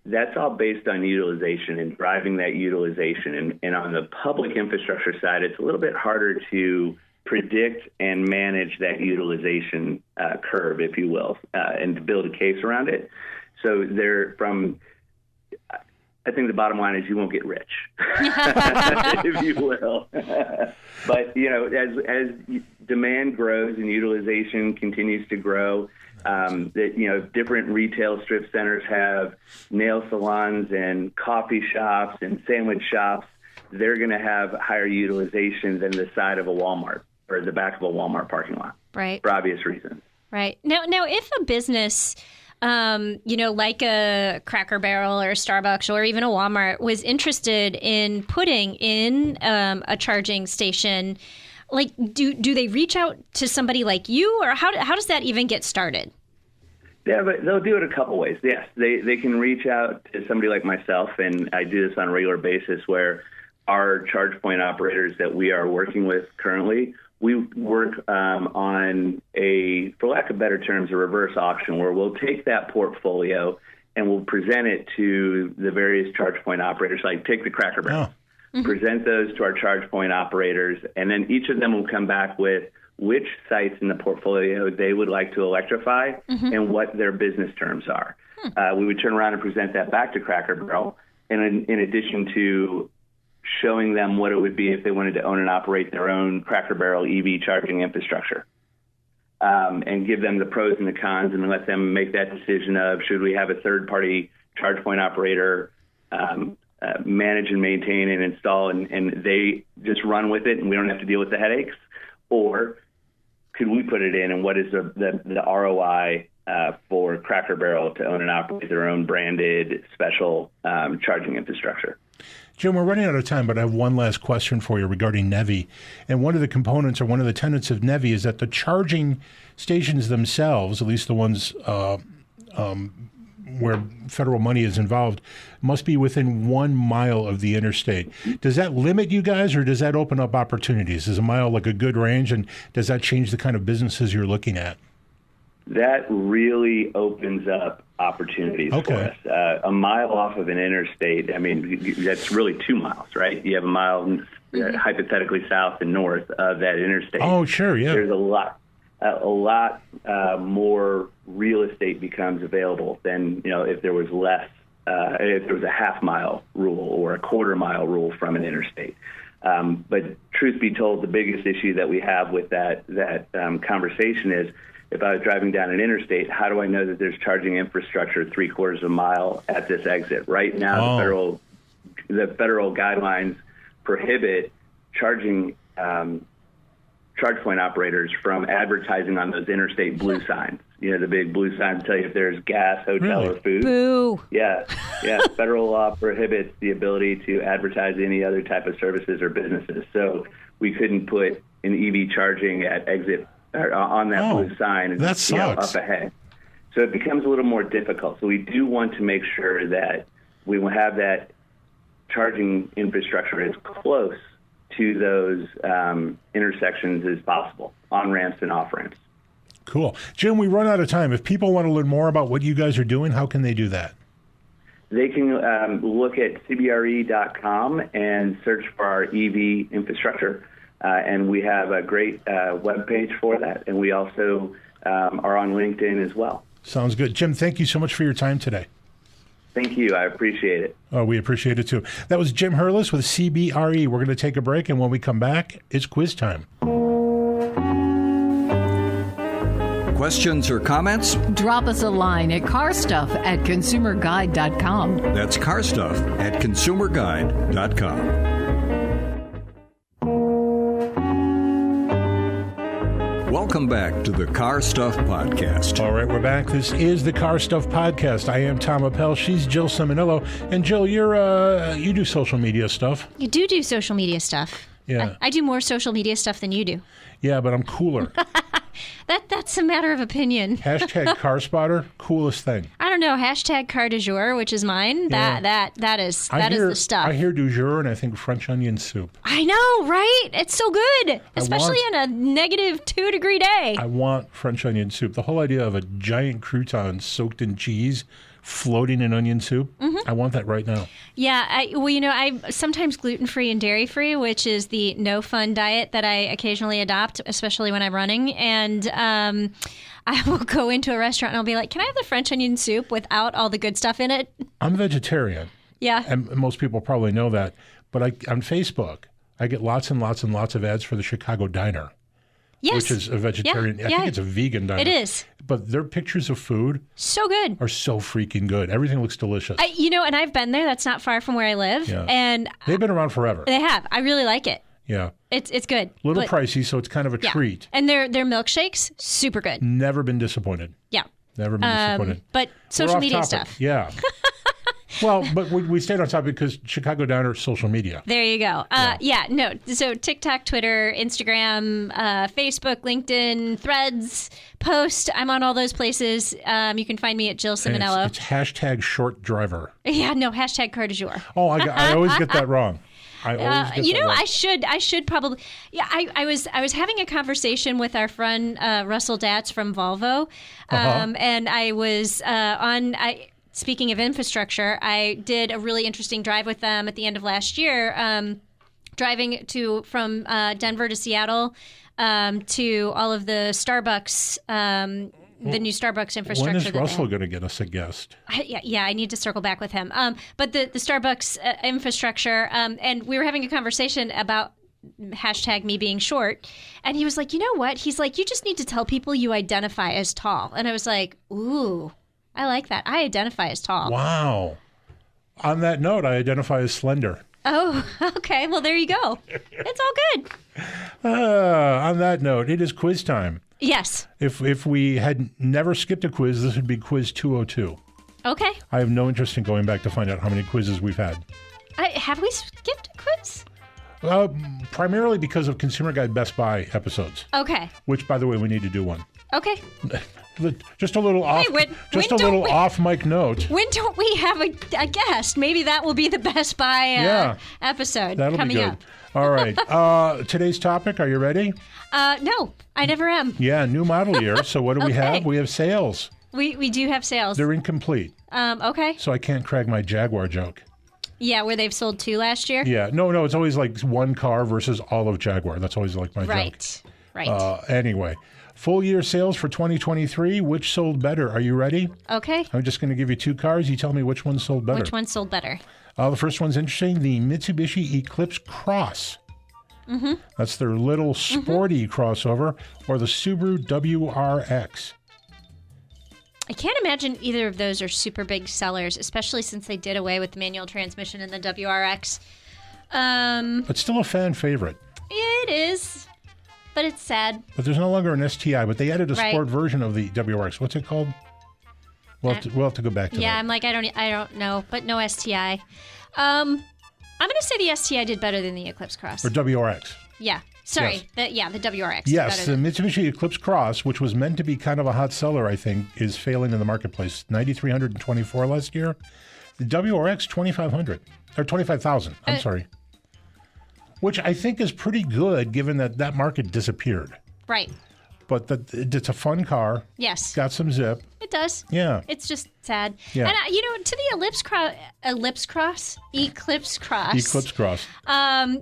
that's all based on utilization and driving that utilization. And on the public infrastructure side, it's a little bit harder to predict and manage that utilization curve, if you will, and to build a case around it. So I think the bottom line is you won't get rich, if you will. But, as demand grows and utilization continues to grow, different retail strip centers have nail salons and coffee shops and sandwich shops. They're going to have higher utilization than the side of a Walmart or the back of a Walmart parking lot, right? For obvious reasons. Right. Now, if a business, like a Cracker Barrel or a Starbucks or even a Walmart was interested in putting in a charging station, like do they reach out to somebody like you, or how does that even get started? Yeah, but they'll do it a couple ways. Yes, they can reach out to somebody like myself, and I do this on a regular basis, where our charge point operators that we are working with currently, we work on for lack of better terms, a reverse auction, where we'll take that portfolio and we'll present it to the various charge point operators, like take the Cracker Barrel, present those to our charge point operators, and then each of them will come back with which sites in the portfolio they would like to electrify and what their business terms are. We would turn around and present that back to Cracker Barrel, and in addition to showing them what it would be if they wanted to own and operate their own Cracker Barrel EV charging infrastructure, and give them the pros and the cons, and let them make that decision of, should we have a third-party charge point operator manage and maintain and install, and they just run with it and we don't have to deal with the headaches, or could we put it in, and what is the ROI for Cracker Barrel to own and operate their own branded special charging infrastructure? Jim, we're running out of time, but I have one last question for you regarding NEVI. And one of the components, or one of the tenets of NEVI, is that the charging stations themselves, at least the ones where federal money is involved, must be within 1 mile of the interstate. Does that limit you guys, or does that open up opportunities? Is a mile like a good range, and does that change the kind of businesses you're looking at? That really opens up opportunities for us. A mile off of an interstate, I mean, that's really 2 miles, right? You have a mile hypothetically south and north of that interstate. Oh, sure, yeah. There's a lot more real estate becomes available than, if there was less, if there was a half-mile rule or a quarter-mile rule from an interstate. But truth be told, the biggest issue that we have with that conversation is, if I was driving down an interstate, how do I know that there's charging infrastructure 3/4 of a mile at this exit? Right now, the federal guidelines prohibit charge point operaters from advertising on those interstate blue signs. The big blue signs tell you if there's gas, hotel, or food. Boo. Yeah. Federal law prohibits the ability to advertise any other type of services or businesses. So we couldn't put an EV charging at exit on that blue sign up ahead. So it becomes a little more difficult. So we do want to make sure that we will have that charging infrastructure as close to those intersections as possible, on-ramps and off-ramps. Cool. Jim, we run out of time. If people want to learn more about what you guys are doing, how can they do that? They can look at cbre.com and search for our EV infrastructure. and we have a great webpage for that. And we also are on LinkedIn as well. Sounds good. Jim, thank you so much for your time today. Thank you. I appreciate it. Oh, we appreciate it too. That was Jim Hurlis with CBRE. We're going to take a break, and when we come back, it's quiz time. Questions or comments? Drop us a line at carstuff@consumerguide.com. That's carstuff@consumerguide.com. Welcome back to the Car Stuff Podcast. All right, we're back. This is the Car Stuff Podcast. I am Tom Appel. She's Jill Simonillo. And Jill, you do social media stuff. You do social media stuff. Yeah. I do more social media stuff than you do. Yeah, but I'm cooler. That's a matter of opinion. Hashtag Car Spotter, coolest thing. I don't know. Hashtag car du jour, which is mine. Yeah. That is the stuff. I hear du jour and I think French onion soup. I know, right? It's so good, especially in a negative 2 degree day. I want French onion soup. The whole idea of a giant crouton soaked in cheese floating in onion soup. I want that right now. Yeah, I'm sometimes gluten-free and dairy-free, which is the no-fun diet that I occasionally adopt, especially when I'm running. And I will go into a restaurant and I'll be like, can I have the French onion soup without all the good stuff in it? I'm vegetarian. Yeah. And most people probably know that. But on Facebook, I get lots and lots and lots of ads for the Chicago Diner. Yes. Which is a vegetarian. Yeah. I think it's a vegan diner. It is. But their pictures of food so good. Are so freaking good. Everything looks delicious. And I've been there. That's not far from where I live. Yeah. And they've been around forever. They have. I really like it. Yeah. It's good. A little pricey, so it's kind of a treat. And their milkshakes, super good. Never been disappointed. Yeah. Never been disappointed. But social media topic. stuff. Yeah. Well, but we stayed on topic because Chicago Diner, social media. There you go. So TikTok, Twitter, Instagram, Facebook, LinkedIn, Threads, Post. I'm on all those places. You can find me at Jill Simonillo. It's hashtag short driver. Yeah, no, hashtag car du jour. Oh, I always get that wrong. I should probably. Yeah, I was having a conversation with our friend Russell Datz from Volvo, and I was Speaking of infrastructure, I did a really interesting drive with them at the end of last year, driving from Denver to Seattle to all of the Starbucks, the new Starbucks infrastructure. When is Russell going to get us a guest? I need to circle back with him. But the Starbucks infrastructure, and we were having a conversation about hashtag me being short, and he was like, you know what? He's like, you just need to tell people you identify as tall. And I was like, ooh. I like that. I identify as tall. Wow. On that note, I identify as slender. Oh, okay. Well, there you go. It's all good. On that note, it is quiz time. Yes. If we had never skipped a quiz, this would be quiz 202. Okay. I have no interest in going back to find out how many quizzes we've had. Have we skipped a quiz? Primarily because of Consumer Guide Best Buy episodes. Okay. Which, by the way, we need to do one. Okay. Just a little off. Off mic note. When don't we have a guest? Maybe that will be the Best Buy episode coming up. All right. Today's topic. Are you ready? No, I never am. Yeah, new model year. So what do we have? We have sales. We do have sales. They're incomplete. Okay. So I can't crack my Jaguar joke. Yeah, where they've sold 2 last year. Yeah. No. It's always like one car versus all of Jaguar. That's always like my joke. Right. Anyway. Full year sales for 2023. Which sold better? Are you ready? Okay. I'm just going to give you 2 cars. You tell me which one sold better. Which one sold better? The first one's interesting. The Mitsubishi Eclipse Cross. Mm-hmm. That's their little sporty crossover. Or the Subaru WRX. I can't imagine either of those are super big sellers, especially since they did away with the manual transmission in the WRX. But still a fan favorite. It is. But it's sad. But there's no longer an STI, but they added a sport version of the WRX. What's it called? We'll have to go back to that. Yeah, I'm like, I don't know, but no STI. I'm going to say the STI did better than the Eclipse Cross. Or WRX. Yeah. Sorry. Yes. The WRX. Yes, the Mitsubishi Eclipse Cross, which was meant to be kind of a hot seller, I think, is failing in the marketplace. 9,324 last year. The WRX, 2,500. Or 25,000. I'm sorry. Which I think is pretty good given that market disappeared. Right. But it's a fun car. Yes. Got some zip. It does. Yeah. It's just sad. Yeah. And, to the Eclipse Cross,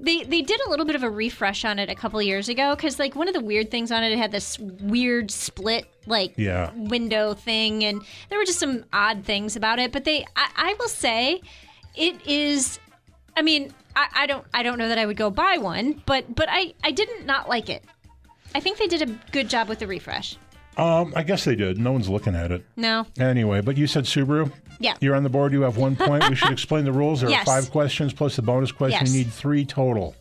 they did a little bit of a refresh on it a couple of years ago because, like, one of the weird things on it had this weird split, window thing, and there were just some odd things about it. But I will say, it is, I mean, I don't know that I would go buy one, but I didn't not like it. I think they did a good job with the refresh. I guess they did. No one's looking at it. No. Anyway, but you said Subaru? Yeah. You're on the board. You have 1 point. We should explain the rules. There Yes. are 5 questions plus the bonus question. Yes. You need 3 total.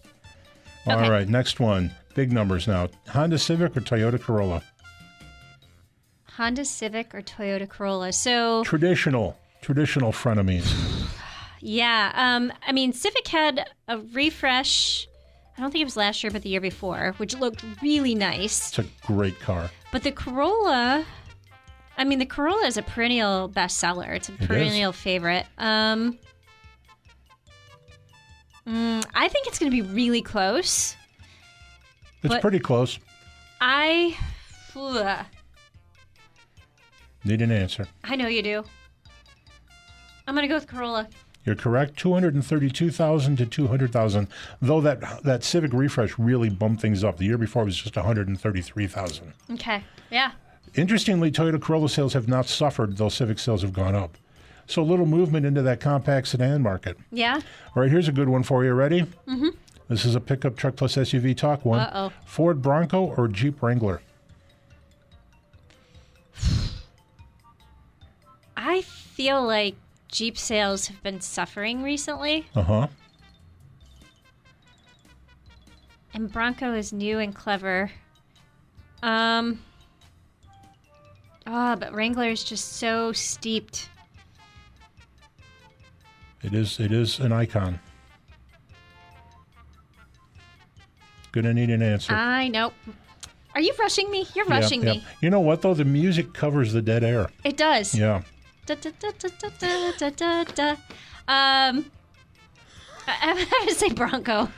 All Okay. right, next one. Big numbers now. Honda Civic or Toyota Corolla? Honda Civic or Toyota Corolla. So, Traditional frenemies. yeah. I mean, Civic had a refresh. I don't think it was last year, but the year before, which looked really nice. It's a great car. But the Corolla is a perennial bestseller. It's a perennial favorite. I think it's going to be really close. It's pretty close. I Need an answer. know you do. I'm going to go with Corolla. You're correct. 232,000 to 200,000. Though that Civic refresh really bumped things up. The year before it was just 133,000. Okay. Yeah. Interestingly, Toyota Corolla sales have not suffered, though Civic sales have gone up. So a little movement into that compact sedan market. Yeah. All right, here's a good one for you. Ready? Mm-hmm. This is a pickup truck plus SUV talk one. Uh-oh. Ford Bronco or Jeep Wrangler? I feel like Jeep sales have been suffering recently. Uh-huh. And Bronco is new and clever. But Wrangler is just so steeped. It is an icon. Gonna need an answer. I know. Are you rushing me? You're rushing me. You know what, though? The music covers the dead air. It does. Yeah. Da, da, da, da, da, da, da, da. I'm going to say Bronco.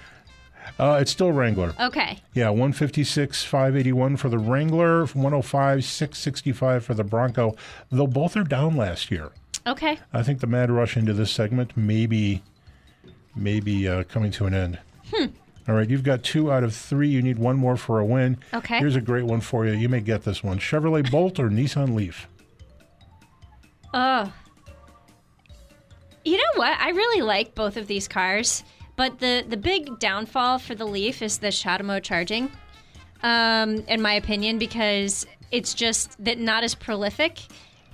It's still Wrangler. Okay. Yeah, 156,581 for the Wrangler, 105,665 for the Bronco, though both are down last year. Okay. I think the mad rush into this segment may be coming to an end. All right, you've got 2 out of 3. You need 1 more for a win. Okay. Here's a great one for you. You may get this one. Chevrolet Bolt or Nissan Leaf? Oh. You know what? I really like both of these cars, but the big downfall for the Leaf is the CHAdeMO charging, in my opinion, because it's just that not as prolific,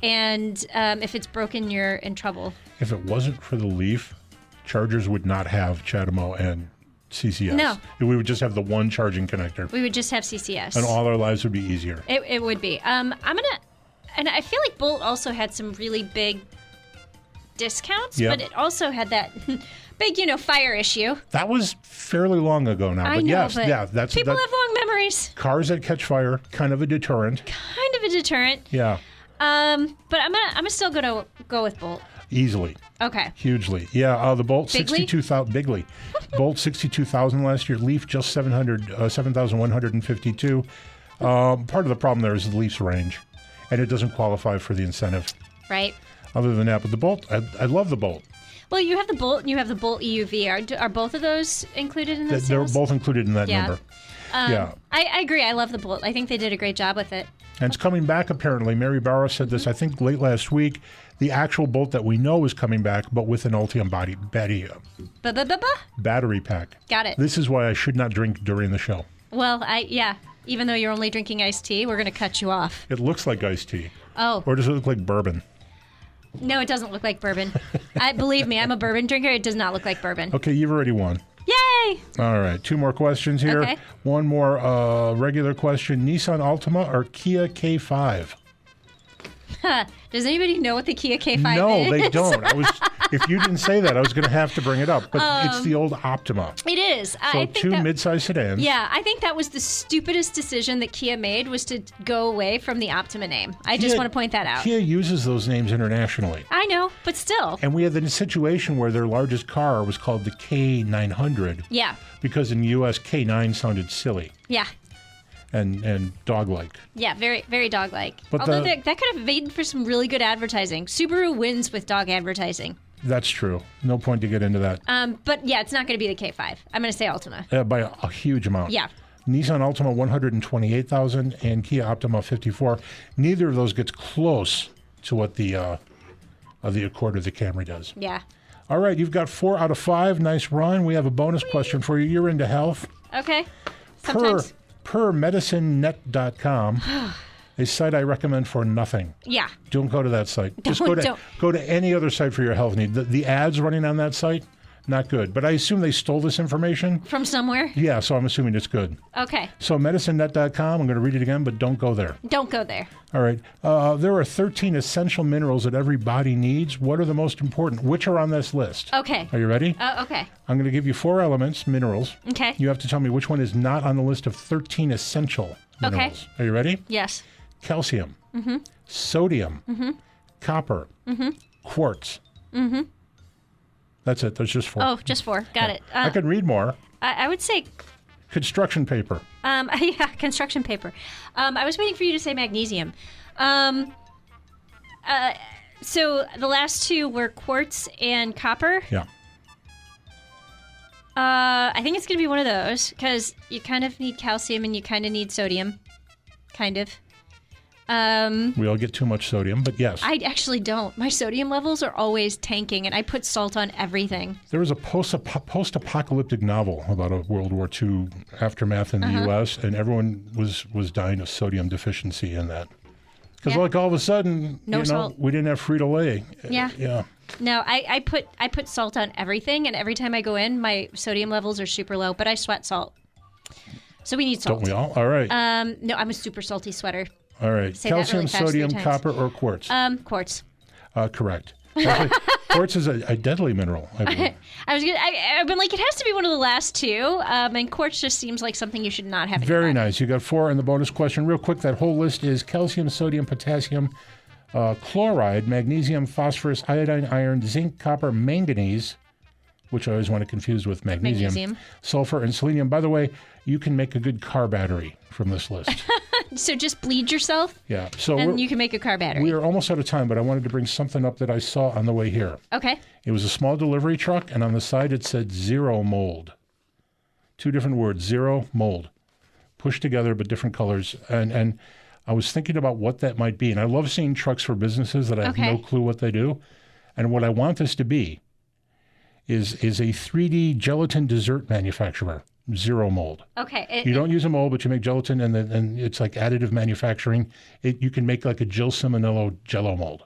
and if it's broken, you're in trouble. If it wasn't for the Leaf, Chargers would not have CHAdeMO and CCS. No. We would just have the one charging connector. We would just have CCS. And all our lives would be easier. It would be. And I feel like Bolt also had some really big discounts, Yep. but it also had that big, fire issue. That was fairly long ago now. I But know, yes, but yeah, that's people have long memories. cars that catch fire, kind of a deterrent. Kind of a deterrent. Yeah, But I'm still gonna go with Bolt. easily, Okay. hugely. Yeah, the Bolt Bigly? 62,000 bigly. Bolt 62,000 last year. Leaf just 7,152. Part of the problem there is the Leaf's range, and it doesn't qualify for the incentive. Right. Other than that, but the Bolt, I love the Bolt. Well, you have the Bolt and you have the Bolt EUV. Are both of those included in the They're sales? both included in that Yeah. number. Yeah. I agree. I love the Bolt. I think they did a great job with it. And it's coming back, apparently. Mary Barrow said this, I think, late last week. The actual Bolt that we know is coming back, but with an Ultium battery pack. Got it. This is why I should not drink during the show. Well, even though you're only drinking iced tea, we're going to cut you off. It looks like iced tea. Oh. Or does it look like bourbon? No, it doesn't look like bourbon. Believe me, I'm a bourbon drinker. It does not look like bourbon. Okay, you've already won. Yay! All right, 2 more questions here. Okay. One more regular question. Nissan Altima or Kia K5? Does anybody know what the Kia K5 is? No, they don't. If you didn't say that, I was going to have to bring it up. But it's the old Optima. It is. So I think 2 mid-size sedans. Yeah, I think that was the stupidest decision that Kia made, was to go away from the Optima name. I just want to point that out. Kia uses those names internationally. I know, but still. And we had the situation where their largest car was called the K900. Yeah. Because in the U.S., K9 sounded silly. Yeah. and dog-like. Yeah, very, very dog-like. But Although that could have made for some really good advertising. Subaru wins with dog advertising. That's true. No point to get into that. But yeah, it's not going to be the K5. I'm going to say Altima. By a huge amount. Yeah. Nissan Altima 128,000 and Kia Optima 54. Neither of those gets close to what the Accord or the Camry does. Yeah. All right, you've got 4 out of 5. Nice run. We have a bonus question for you. You're into health. Okay. Sometimes. Per medicinenet.com, a site I recommend for nothing. Yeah. Don't go to that site. Just go to any other site for your health need. The ads running on that site, not good. But I assume they stole this information. From somewhere? Yeah, so I'm assuming it's good. Okay. So medicinenet.com, I'm going to read it again, but don't go there. Don't go there. All right. There are 13 essential minerals that every body needs. What are the most important? Which are on this list? Okay. Are you ready? Okay. I'm going to give you 4 elements, minerals. Okay. You have to tell me which one is not on the list of 13 essential minerals. Are you ready? Yes. Calcium, sodium, copper, quartz. That's it. There's just 4. Oh, just 4. Got it. I could read more. I would say Construction paper. yeah, construction paper. I was waiting for you to say magnesium. So the last 2 were quartz and copper. Yeah. I think it's going to be one of those because you kind of need calcium and you kind of need sodium. Kind of. We all get too much sodium, but yes. I actually don't. My sodium levels are always tanking, and I put salt on everything. There was a post-apocalyptic novel about a World War II aftermath in the U.S., and everyone was dying of sodium deficiency in that. Because like all of a sudden, salt. We didn't have Frito-Lay. Yeah. Yeah. No, I put salt on everything, and every time I go in, my sodium levels are super low, but I sweat salt. So we need salt. Don't we all? All right. No, I'm a super salty sweater. All right. Say that Calcium, really fast sodium, 3 times. copper, or quartz? Quartz. Correct. Actually, quartz is a deadly mineral, I believe. I've been like, it has to be one of the last 2, and quartz just seems like something you should not have. Very nice. You got 4 in the bonus question. Real quick, that whole list is calcium, sodium, potassium, chloride, magnesium, phosphorus, iodine, iron, zinc, copper, manganese, which I always want to confuse with magnesium, sulfur, and selenium. By the way, you can make a good car battery from this list. So just bleed yourself? Yeah. So and you can make a car battery. We are almost out of time, but I wanted to bring something up that I saw on the way here. Okay. It was a small delivery truck, and on the side it said zero mold. 2 different words, zero mold. Pushed together, but different colors. And I was thinking about what that might be. And I love seeing trucks for businesses that I have no clue what they do. And what I want this to be is a 3D gelatin dessert manufacturer. Zero mold. Okay. You don't use a mold, but you make gelatin, and it's like additive manufacturing. You can make like a Jill Ciminello Jello mold.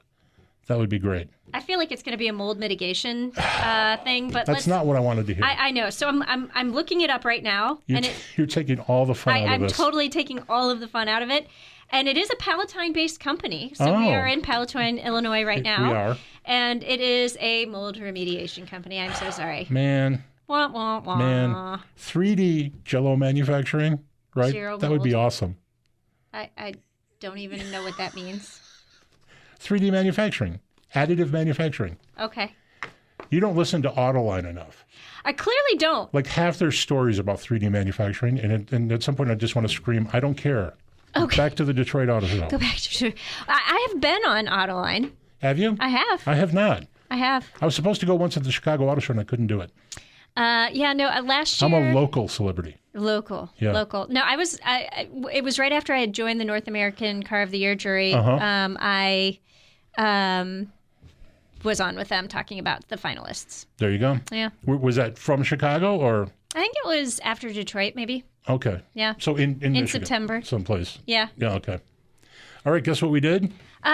That would be great. I feel like it's going to be a mold mitigation thing, but that's not what I wanted to hear. I know. So I'm looking it up right now, You're taking all the fun out of this. I'm totally taking all of the fun out of it, and it is a Palatine-based company. So we are in Palatine, Illinois, right now. We are, and it is a mold remediation company. I'm so sorry. Man. Wah, wah, wah. Man, 3D Jello manufacturing, right? Zero that would be awesome. I don't even know what that means. 3D manufacturing, additive manufacturing. Okay. You don't listen to Autoline enough. I clearly don't. Like half their stories about 3D manufacturing, and at some point I just want to scream, I don't care. Okay. Back to the Detroit Auto Show. Go back to. I have been on Autoline. Have you? I have. I have not. I have. I was supposed to go once at the Chicago Auto Show and I couldn't do it. Last year. I'm a local celebrity. Local. Yeah. Local. No, it was right after I had joined the North American Car of the Year jury. I was on with them talking about the finalists. There you go. Yeah. Was that from Chicago or? I think it was after Detroit, maybe. Okay. Yeah. So in Michigan, September. Someplace. Yeah. Yeah, okay. All right, guess what we did? We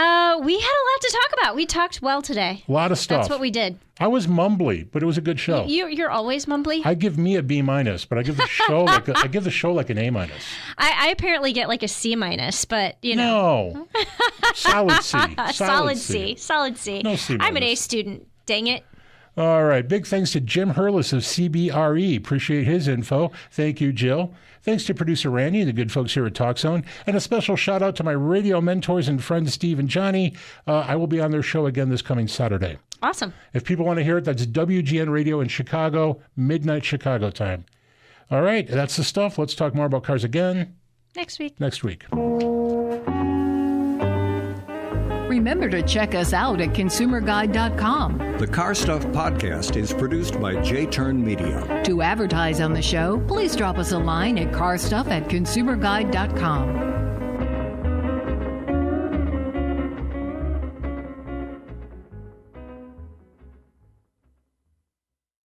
had a lot to talk about. We talked well today. A lot of stuff. That's what we did. I was mumbly, but it was a good show. You're always mumbly. I give me a B-, but I give the show like an A-. I apparently get like a C-, but you know. No. Solid C. Solid C. Solid C. No C-. I'm an A student. Dang it. All right. Big thanks to Jim Hurlis of CBRE. Appreciate his info. Thank you, Jill. Thanks to producer Randy and the good folks here at TalkZone. And a special shout out to my radio mentors and friends, Steve and Johnny. I will be on their show again this coming Saturday. Awesome. If people want to hear it, that's WGN Radio in Chicago, midnight Chicago time. All right. That's the stuff. Let's talk more about cars again Next week. Next week. Remember to check us out at consumerguide.com. The Car Stuff Podcast is produced by J-Turn Media. To advertise on the show, please drop us a line at carstuff@consumerguide.com.